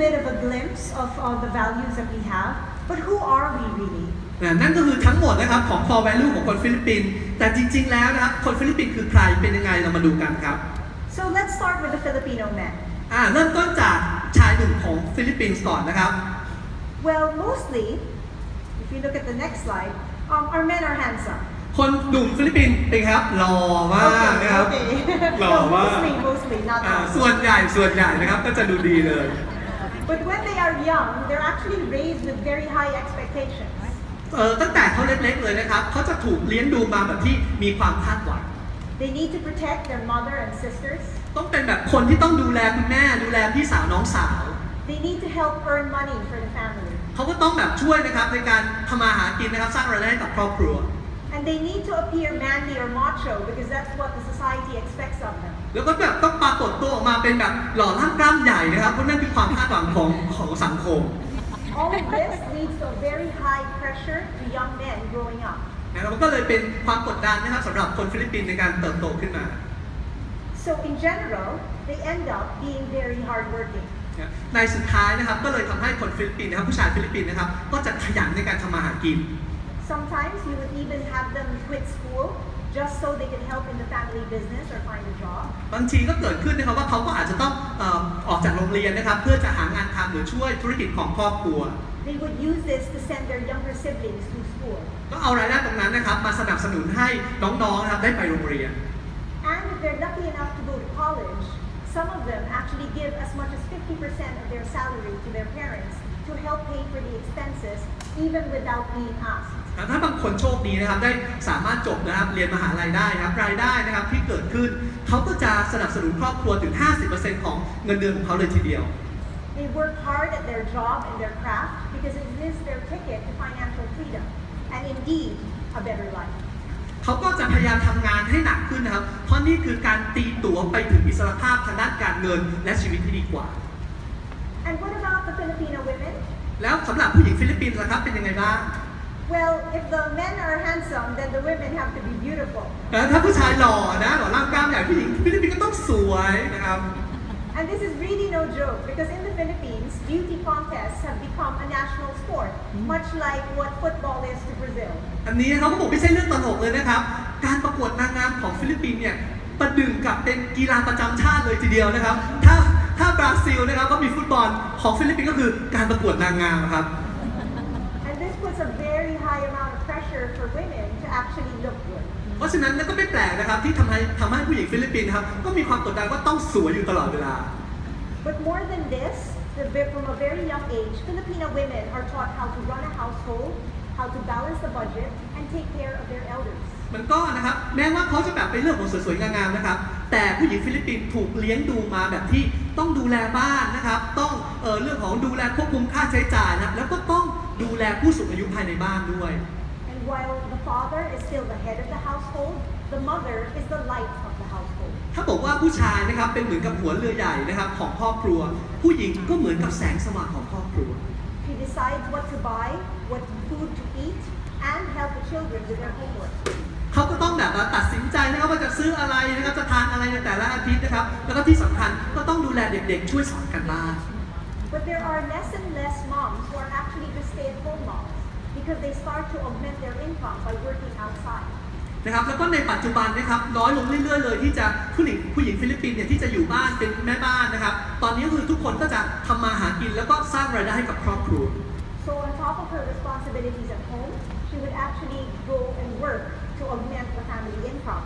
bit of a glimpse of all the values that we have, but who are we really? นั่นก็คือทั้งหมดนะครับของ core value ของคนฟิลิปปินส์แต่จริงๆแล้วนะครับคนฟิลิปปินส์คือใครเป็นยังไงเรามาดูกันครับ So let's start with the Filipino men. เริ่มต้นจากชายหนุ่มของฟิลิปปินส์ก่อนนะครับ Well, mostly, if you look at the next slide, our men are handsome. คนหนุ่มฟิลิปปินส์เป็นครับหล่อมากนะครับ หล่อมาก Mostly, not all. ส่วนใหญ่นะครับก็จะดูดีเลย But when they are young, they're actually raised with very high expectations. ตั้งแต่เขาเล็กๆเลยนะครับเขาจะถูกเลี้ยงดูมาแบบที่มีความคาดหวัง They need to protect their mother and sisters. ต้องเป็นแบบคนที่ต้องดูแลคุณแม่ดูแลพี่สาวน้องสาว They need to help earn money for the family. เขาก็ต้องแบบช่วยนะครับในการทำมาหากินนะครับสร้างรายได้ให้กับครอบครัว And they need to appear manly or macho because that's what the society expects of them. แล้วก็แบบต้องปรากฏตัวออกมาเป็นแบบหล่อร่างกล้ามใหญ่นะครับเพราะนั่นคือความคาดหวังของสังคม All of this leads to a very high pressure to young men growing up. นะครับมันก็เลยเป็นความกดดันนะครับสำหรับคนฟิลิปปินส์ในการเติบโตขึ้นมา So in general, they end up being very hardworking. ในสุดท้ายนะครับก็เลยทำให้คนฟิลิปปินส์นะครับผู้ชายฟิลิปปินส์นะครับก็จะขยันในการทำมาหากิน Sometimes you would even have them quit school just so they can help in the family business or find a job. บางทีก็เกิดขึ้นนะครับว่าเขาก็อาจจะต้องออกจากโรงเรียนนะครับเพื่อจะหางานทำหรือช่วยธุรกิจของครอบครัว They would use this to send their younger siblings to school. ก็เอารายได้ตรงนั้นนะครับมาสนับสนุนให้น้องๆนะครับได้ไปโรงเรียน And if they're lucky enough to go to college, some of them actually give as much as 50% of their salary to their parents to help pay for the expenses even without being asked. ถ้าบางคนโชคดีนะครับได้สามารถจบนะครับเรียนมหาลัยได้นะครับรายได้นะครับที่เกิดขึ้นเขาก็จะสนับสนุนครอบครัวถึง 50% ของเงินเดือนของเขาเลยทีเดียว They work hard at their job and their craft because it is their ticket to financial freedom and indeed a better life. เขาก็จะพยายามทำงานให้หนักขึ้นนะครับเพราะนี่คือการตีตั๋วไปถึงอิสรภาพทางด้านการเงินและชีวิตที่ดีกว่า And what about the Filipino women? แล้วสำหรับผู้หญิงฟิลิปปินส์ล่ะครับเป็นยังไงบ้าง Well, if the men are handsome, then the women have to be beautiful. ถ้าผู้ชายหล่อนะหล่อร่างกล้ามใหญ่ผู้หญิงฟิลิปปินส์ก็ต้องสวยนะครับ And this is really no joke because in the Philippines, beauty contests have become a national sport, much like what football is to Brazil. อันนี้เขาก็บอกไม่ใช่เรื่องตลกเลยนะครับการประกวดนางงามของฟิลิปปินส์เนี่ยประดึงกับเป็นกีฬาประจำชาติเลยทีเดียวนะครับถ้าบราซิลนะครับก็มีฟุตบอลของฟิลิปปินส์ก็คือการประกวดนางงามครับ And this puts a very high amount of pressure for women to actually look good. เพราะฉะนั้นก็ไม่แปลกนะครับที่ทำให้ผู้หญิงฟิลิปปินส์ครับก็มีความกดดันว่าต้องสวยอยู่ตลอดเวลา But more than this, from a very young age, Filipino women are taught how to run a household, how to balance the budget, and take care of their elders. มันก็นะครับแม้ว่าเขาจะแบบเป็นเรื่องของสวยๆงามๆนะครับแต่ผู้หญิงฟิลิปปินส์ถูกเลี้ยงดูมาแบบที่ต้องดูแลบ้านนะครับต้องเรื่องของดูแลควบคุมค่าใช้จ่ายนะแล้วก็ต้องดูแลผู้สูงอายุภายในบ้านด้วย And while the father is still the head of the household, the mother is the light of the household. ถ้าบอกว่าผู้ชายนะครับเป็นเหมือนกับหัวเรือใหญ่นะครับของครอบครัวผู้หญิงก็เหมือนกับแสงสว่างของครอบครัว She decides what to buy, what food to eat, and help the children with their homework. เขาก็ต้องแบบว่าตัดสินใจนะครับว่าจะซื้ออะไรนะครับจะทานอะไรในแต่ละอาทิตย์นะครับแล้วก็ที่สำคัญก็ต้องดูแลเด็กๆช่วยสอนกันบ้าน But there are less and less moms who are actually just stay-at-home moms because they start to augment their income by working outside. นะครับแล้วก็ในปัจจุบันนะครับน้อยลงเรื่อยๆเลยที่จะผู้หญิงฟิลิปปินส์เนี่ยที่จะอยู่บ้านเป็นแม่บ้านนะครับตอนนี้คือทุกคนก็จะทำมาหากินแล้วก็สร้างรายได้ให้กับครอบครัว So on top of her responsibilities at home, she would actually go and work to augment the family income.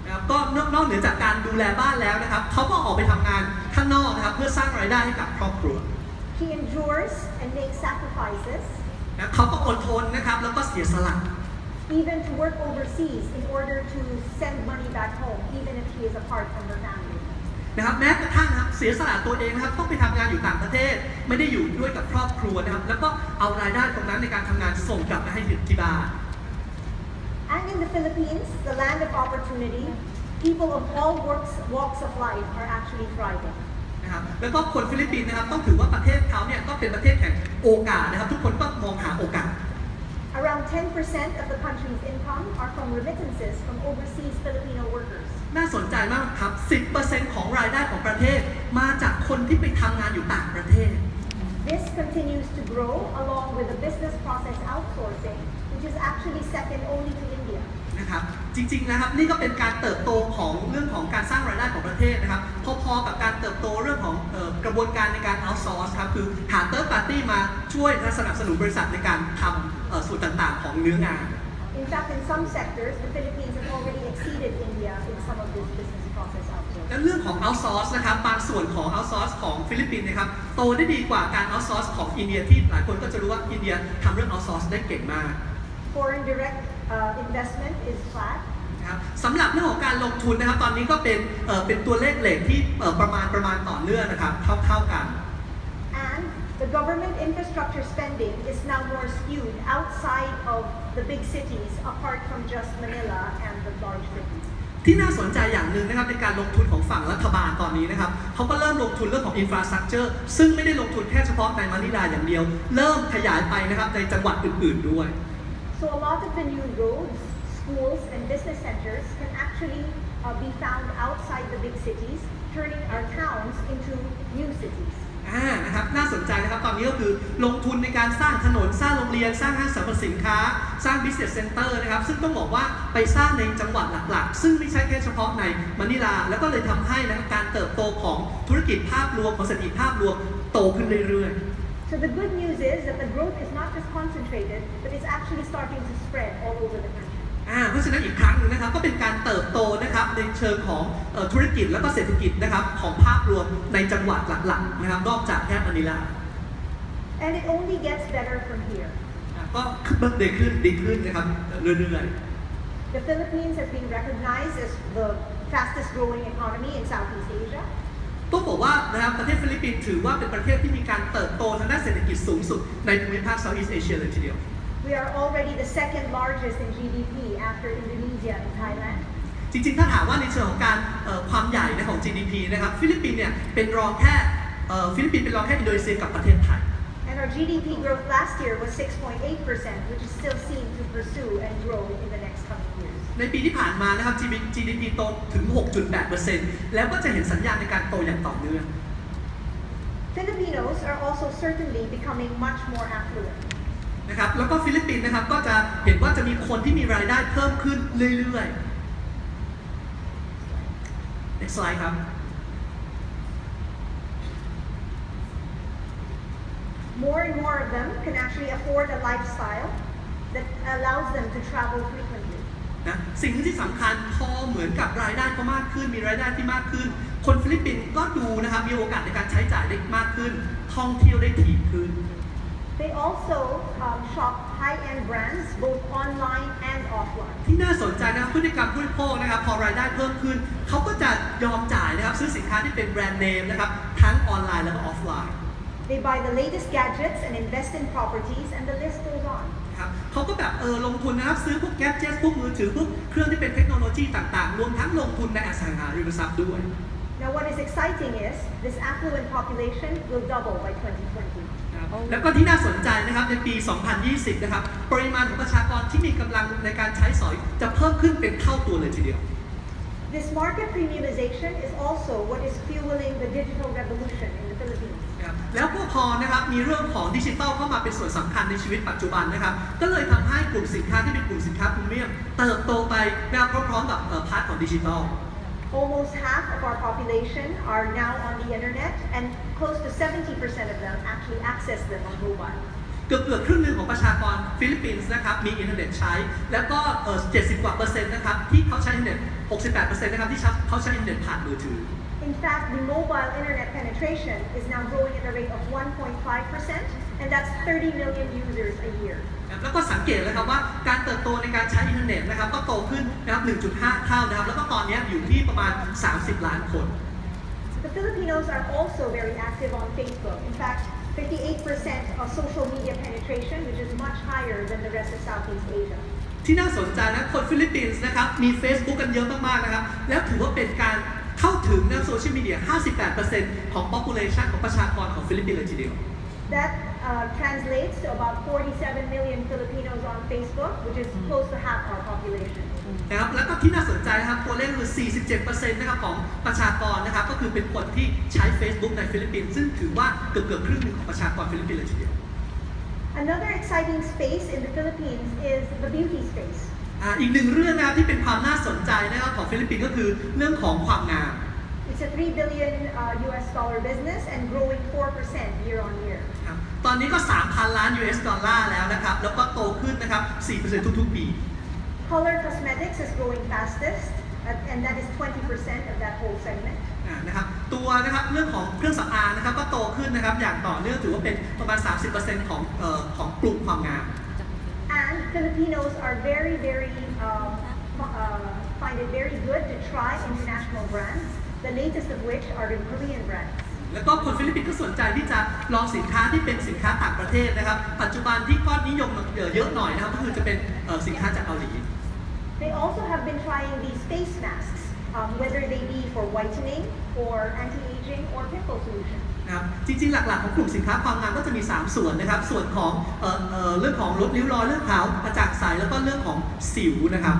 นะครับก็นอกเหนือจากการดูแลบ้านแล้วนะครับเขาก็ออกไปทำงานข้างนอกนะครับเพื่อสร้างรายได้ให้กับครอบครัว She endures and makes sacrifices, นะเขาก็อดทนนะครับแล้วก็เสียสละ even to work overseas in order to send money back home, even if she is apart from her family. นะครับแม้กระทั่งนะครับเสียสละตัวเองนะครับต้องไปทำงานอยู่ต่างประเทศไม่ได้อยู่ด้วยกับครอบครัวนะครับแล้วก็เอารายได้ตรงนั้นในการทำงานส่งกลับมาให้ที่บ้าน And in the Philippines, the land of opportunity, people of all walks of life are actually thriving. นะครับแล้วก็คนฟิลิปปินส์นะครับต้องถือว่าประเทศเขาเนี่ยก็เป็นประเทศแห่งโอกาสนะครับทุกคนก็มองหาโอกาส Around 10% of the country's income are from remittances from overseas Filipino workers. น่าสนใจมากครับ 10% ของรายได้ของประเทศมาจากคนที่ไปทำงานอยู่ต่างประเทศ This continues to grow along with the business process outsourcing, which is actually second only to India. นะครับจริงๆนะครับนี่ก็เป็นการเติบโตของเรื่องของการสร้างรายได้ของประเทศนะครับพอๆกับการเติบโตเรื่องของกระบวนการในการ outsource ครับคือหา third party มาช่วยและสนับสนุนบริษัทในการทำส่วนต่างๆของเนื้องาน In fact, in some sectors, the Philippines has already exceeded India in some of this business process และ outsourcing. เรื่องของ outsource นะครับบางส่วนของ outsource ของฟิลิปปินส์นะครับโตได้ดีกว่าการ outsource ของอินเดียที่หลายคนก็จะรู้ว่าอินเดียทำเรื่อง outsource ได้เก่งมาก Foreign direct investment is flat. นะครับสำหรับเรื่องของการลงทุนนะครับตอนนี้ก็เป็นตัวเลขเลทที่ประมาณต่อเนื่องนะครับเท่ากัน And the government infrastructure spending is now more skewed outside of the big cities, apart from just Manila and the large cities. ที่น่าสนใจอย่างหนึ่งนะครับในการลงทุนของฝั่งรัฐบาลตอนนี้นะครับเขาก็เริ่มลงทุนเรื่องของ infrastructure ซึ่งไม่ได้ลงทุนแค่เฉพาะในมะนิลาอย่างเดียว เริ่มขยายไปนะครับในจังหวัดอื่นๆด้วย So a lot of the new roads, schools, and business centers can actually be found outside the big cities, turning our towns into new cities. นะครับน่าสนใจนะครับตอนนี้ก็คือลงทุนในการสร้างถนนสร้างโรงเรียนสร้างห้างสรรพสินค้าสร้าง business center นะครับซึ่งต้องบอกว่าไปสร้างในจังหวัดหลักๆซึ่งไม่ใช่แค่เฉพาะในมะนิลาแล้วก็เลยทำให้นะครับการเติบโตของธุรกิจภาพรวมของเศรษฐกิจภาพรวมโตขึ้นเรื่อยๆ So the good news is that the growth is not just concentrated, but it's actually starting to spread all over the country. เพราะฉะนั้นอีกครั้งหนึงนะครับก็เป็นการเติบโตนะครับในเชิงของธุรกิจแล้วก็เศรษฐกิจนะครับของภาพรวมในจังหวัดหลักๆนะครับนอกจากแค่มะนิลา And it only gets better from here. ก็ดีขึ้นนะครับเรื่อย The Philippines has been recognized as the fastest growing economy in Southeast Asia. ๆต้องบอกว่านะครับประเทศฟิลิปปินส์ถือว่าเป็นประเทศที่มีการเติบโตทางด้านเศรษฐกิจสูงสุดในภูมิภาค Southeast Asia เลยทีเดียว We are already the second largest in GDP after Indonesia and Thailand. จริงๆถ้าถามว่าในเชิงของการความใหญ่นะของ GDP นะครับฟิลิปปินส์เนี่ยเป็นรองแค่อินโดนีเซียกับประเทศไทย And our GDP growth last year was 6.8%, which is still seen to pursue and grow in the next coming years. ในปีที่ผ่านมานะครับ GDP โตถึง 6.8% แล้วก็จะเห็นสัญญาณในการโตอย่างต่อเนื่อง Filipinos are also certainly becoming much more affluent. นะครับแล้วก็ฟิลิปปินส์นะครับก็จะเห็นว่าจะมีคนที่มีรายได้เพิ่มขึ้นเรื่อยๆ next slide ครับ More and more of them can actually afford a lifestyle that allows them to travel frequently. นะสิ่งที่สำคัญพอเหมือนกับรายได้ก็มากขึ้นมีรายได้ที่มากขึ้นคนฟิลิปปินส์ก็ดูนะครับมีโอกาสในการใช้จ่ายได้มากขึ้นท่องเที่ยวได้ถี่ขึ้น They also shop high-end brands both online and offline. ที่น่าสนใจนะครับพฤติกรรมผู้บริโภคนะครับพอรายได้เพิ่มขึ้นเขาก็จะยอมจ่ายนะครับซื้อสินค้าที่เป็นแบรนด์เนมนะครับทั้งออนไลน์แล้วก็ออฟไลน์ They buy the latest gadgets and invest in properties, and the list goes on. ครับเขาก็แบบลงทุนนะครับซื้อพวกแกดเจ็ตพวกมือถือพวกเครื่องที่เป็นเทคโนโลยีต่างๆรวมทั้งลงทุนในอสังหาริมทรัพย์ด้วย Now, what is exciting is this affluent population will double by 2020. แล้วก็ที่น่าสนใจนะครับในปี 2020 นะครับปริมาณของประชากรที่มีกำลังในการใช้สอยจะเพิ่มขึ้นเป็นเท่าตัวเลยทีเดียว This market premiumization is also what is fueling the digital revolution in the Philippines. แล้วก็พอนะครับมีเรื่องของดิจิทัลเข้ามาเป็นส่วนสำคัญในชีวิตปัจจุบันนะครับก็เลยทำให้กลุ่มสินค้าที่เป็นกลุ่มสินค้าพรีเมียมเติบโตไปนะครับพร้อมๆกับพาร์ทของดิจิทัล Almost half of our population are now on the internet, and close to 70% of them actually access them on mobile. เกือบครึ่งหนึงของประชากรฟิลิปปินส์นะครับมีอินเทอร์เน็ตใช้แล้วก็70 กว่า%นะครับที่เขาใช้อินเทอร์เน็ต 68% นะครับที่เขาใช้อินเทอร์เน็ตผ่านมือถือ In fact, the mobile internet penetration is now growing at a rate of 1.5%, and that's 30 million users a year. แล้วก็สังเกตเลยครับว่าการเติบโตในการใช้อินเทอร์เน็ตนะครับก็โตขึ้นนะครับ 1.5 เท่านะครับแล้วก็ตอนนี้อยู่ที่ประมาณ 30 ล้านคน The Filipinos are also very active on Facebook. In fact, 58% of social media penetration, which is much higher than the rest of Southeast Asia. ที่น่าสนใจนะคนฟิลิปปินส์นะครับมี Facebook กันเยอะมากๆนะครับแล้วถือว่าเป็นการเข้าถึงโซเชียลมีเดีย 58% ของ population ของประชากรของฟิลิปปินส์เลยทีเดียว That translates to about 47 million Filipinos on Facebook, which is close to half our population. นะครับแล้วก็ที่น่าสนใจนะครับตัวเลขคือ 47% นะครับของประชากรนะครับก็คือเป็นคนที่ใช้ Facebook ในฟิลิปปินส์ซึ่งถือว่าเกือบครึ่งหนึ่งของประชากรฟิลิปปินส์เลยทีเดียว Another exciting space in the Philippines is the beauty space. อีกหนึ่งเรื่องนะครับที่เป็นความน่าสนใจนะครับของฟิลิปปินส์ก็คือเรื่องของความงาม It's a $3 billion US dollar business and growing 4% year on year. ครับตอนนี้ก็ 3,000 ล้าน US ดอลลาร์แล้วนะครับแล้วก็โตขึ้นนะครับ 4% ทุกๆปี Color cosmetics is growing fastest, and that is 20% of that whole segment. นะครับตัวนะครับเรื่องของเครื่องสำอางนะครับก็โตขึ้นนะครับอย่างต่อเนื่องถือว่าเป็นประมาณ 30% ของกลุ่มความงาม And Filipinos are very find it very good to try international brands, the latest of which are the Korean brands. แล้วก็คนฟิลิปปินส์ก็สนใจที่จะลองสินค้าที่เป็นสินค้าต่างประเทศนะครับปัจจุบันที่ก็นิยมเยอะหน่อยนะครับก็คือจะเป็นสินค้าจากเกาหลี They also have been trying these face masks, whether they be for whitening or anti-aging or pimple solution. นะครับจริงๆหลักๆของกลุ่มสินค้าความงามก็จะมี 3 ส่วนนะครับส่วนของเรื่องของลดริ้วรอยเรื่องขาวกระจ่างใสแล้วก็เรื่องของสิวนะครับ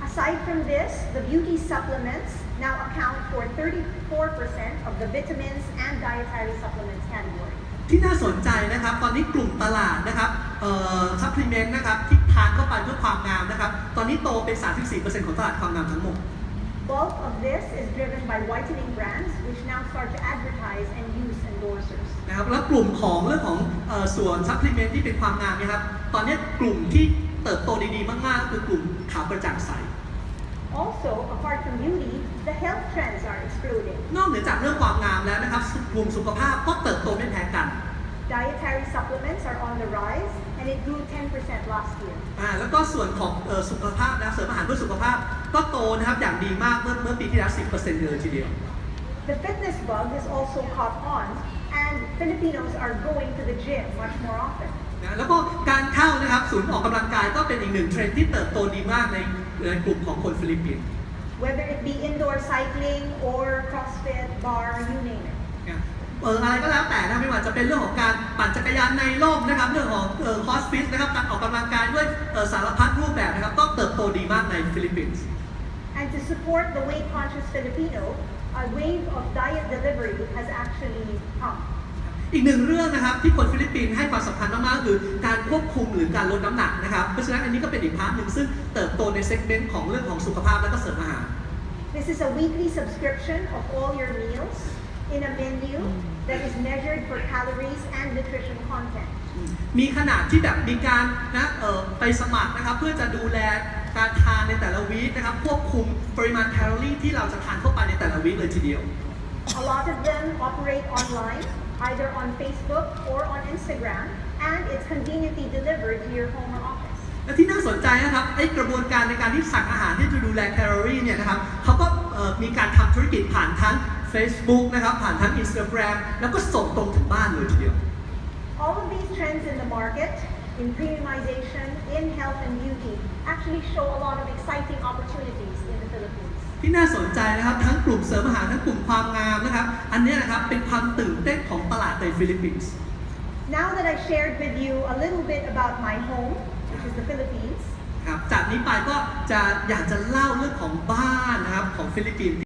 Aside from this, the beauty supplements now account for 34% of the vitamins and dietary supplements category. ที่น่าสนใจนะครับตอนนี้กลุ่มตลาดนะครับซัพพลีเมนต์นะครับที่ทานเข้าไปเพื่อความงามนะครับตอนนี้โตเป็น 34% ของตลาดความงามทั้งหมด Bulk of this is driven by whitening brands, which now start to advertise and use endorsers. นะครับแล้วกลุ่มของเรื่องของส่วนซัพพลีเมนต์ที่เป็นความงามนะครับตอนนี้กลุ่มที่เติบโตดีๆมากๆก็คือกลุ่มขาวกระจ่างใส Also, apart from beauty, the health trends are exploding. นอกเหนือจากเรื่องความงามแล้วนะครับกลุ่มสุขภาพก็เติบโตไม่แพ้กัน Dietary supplements are on the rise, and it grew 10% last year. แล้วก็ส่วนของสุขภาพนะเสริมอาหารเพื่อสุขภาพก็โตนะครับอย่างดีมากเมื่อปีที่แล้ว 10% เลยทีเดียว The fitness bug is also caught on, and Filipinos are going to the gym much more often. นะแล้วก็การเข้านะครับศูนย์ออกกำลังกายก็เป็นอีกหนึ่งเทรนด์ที่เติบโตดีมากในกลุ่มของคนฟิลิปปินส์ Whether it be indoor cycling or CrossFit, bar, you name it. อะไรก็แล้วแต่นะไม่ว่าจะเป็นเรื่องของการปั่นจักรยานในร่มนะครับเรื่องของคอสฟิตนะครับการออกกำลังกายด้วยสารพัดรูปแบบนะครับก็เติบโตดีมากในฟิลิปปินส์ And to support the weight-conscious Filipino, a wave of diet delivery has actually come. อีกหนึ่งเรื่องนะครับที่คนฟิลิปปินส์ให้ความสำคัญมากๆคือการควบคุมหรือการลดน้ำหนักนะครับเพราะฉะนั้นอันนี้ก็เป็นอีกพาร์ทหนึ่งซึ่งเติบโตในเซกเมนต์ของเรื่องของสุขภาพและก็เสริมอาหาร This is a weekly subscription of all your meals in a menu that is measured for calories and nutrition content. มีขนาดที่แบบมีการนะไปสมัครนะครับเพื่อจะดูแลการทานในแต่ละวีคนะครับควบคุมปริมาณแคลอรี่ที่เราจะทานเข้าไปในแต่ละวีคเลยทีเดียว A lot of them operate online, either on Facebook or on Instagram, and it's conveniently delivered to your home or office. และที่น่าสนใจนะครับไอ้กระบวนการในการที่สั่งอาหารที่จะดูแลแคลอรี่เนี่ยนะครับเขาก็มีการทำธุรกิจผ่านทั้ง Facebook นะครับผ่านทั้ง Instagram แล้วก็ส่งตรงถึงบ้านเลยทีเดียว All of these trends in the market, in premiumization, in health and beauty, actually show a lot of exciting opportunities in the Philippines. ที่น่าสนใจนะครับทั้งกลุ่มเสริมอาหารทั้งกลุ่มความงามนะครับอันนี้นะครับเป็นความตื่นเต้นของตลาดในฟิลิปปินส์ Now that I shared with you a little bit about my home, which is the Philippines, ครับจากนี้ไปก็จะอยากจะเล่าเรื่องของบ้านนะครับของฟิลิปปินส์